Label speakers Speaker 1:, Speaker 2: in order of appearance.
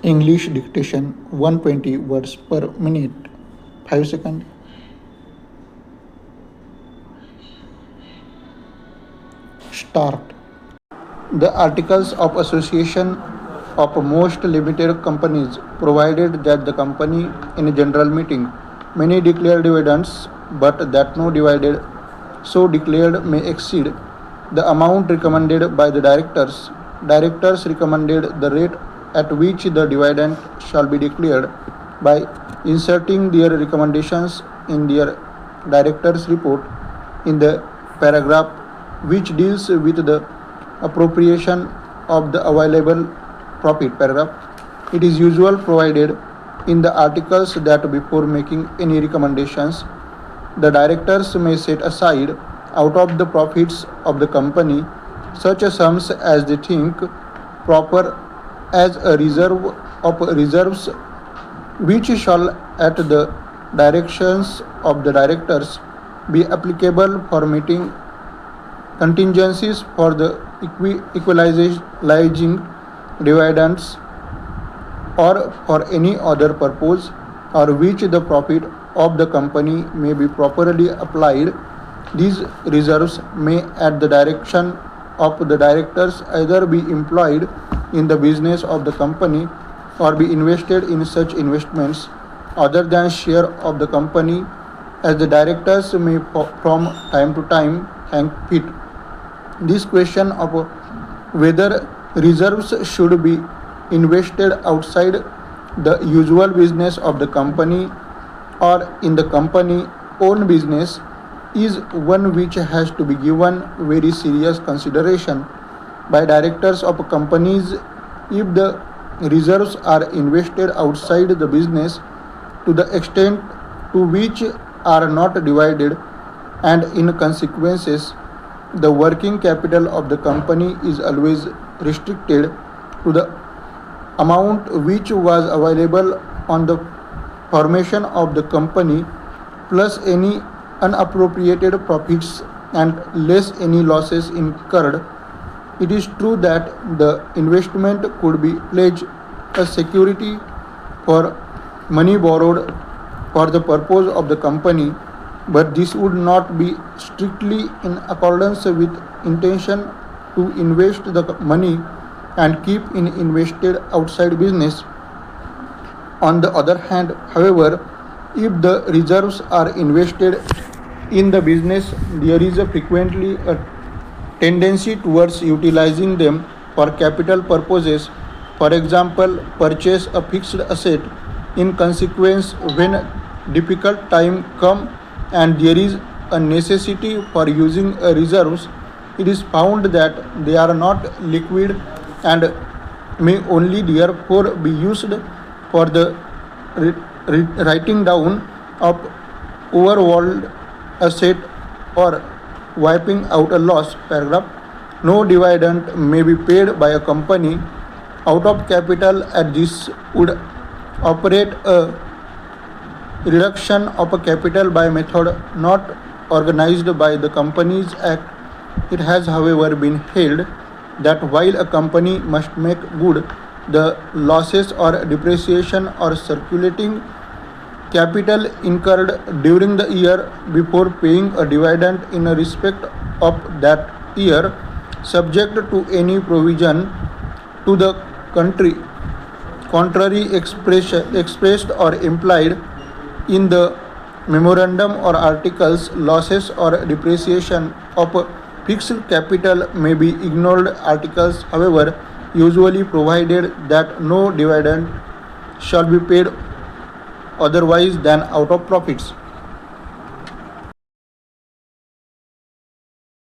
Speaker 1: English dictation 120 words per minute. 5 seconds. Start. The articles of association of most limited companies provided that the company in a general meeting may declare dividends, but that no dividend so declared may exceed the amount recommended by the directors. Directors recommended the rate at which the dividend shall be declared by inserting their recommendations in their director's report in the paragraph which deals with the appropriation of the available profit paragraph. It is usual provided in the articles that before making any recommendations, the directors may set aside out of the profits of the company such sums as they think proper as a reserve of reserves which shall at the directions of the directors be applicable for meeting contingencies for the equalizing dividends or for any other purpose or which the profit of the company may be properly applied. These reserves may at the direction of the directors either be employed in the business of the company or be invested in such investments other than share of the company as the directors may from time to time think fit. This question of whether reserves should be invested outside the usual business of the company or in the company own business is one which has to be given very serious consideration by directors of companies. If the reserves are invested outside the business to the extent to which are not divided, and in consequences the working capital of the company is always restricted to the amount which was available on the formation of the company plus any unappropriated profits and less any losses incurred. It is true that the investment could be pledged as security for money borrowed for the purpose of the company, but this would not be strictly in accordance with intention to invest the money and keep in invested outside business. On the other hand, however, if the reserves are invested in the business, there is frequently a tendency towards utilizing them for capital purposes. For example, purchase a fixed asset. In consequence, when difficult time come and there is a necessity for using reserves, it is found that they are not liquid and may only therefore be used for the writing down of overall asset or wiping out a loss. Paragraph. No dividend may be paid by a company out of capital, and this would operate a reduction of a capital by method not organized by the Companies Act. It has however been held that while a company must make good the losses or depreciation or circulating capital incurred during the year before paying a dividend in respect of that year, subject to any provision to the contrary expressed or implied in the memorandum or articles, losses or depreciation of fixed capital may be ignored. Articles, however, usually provided that no dividend shall be paid otherwise than out of profits.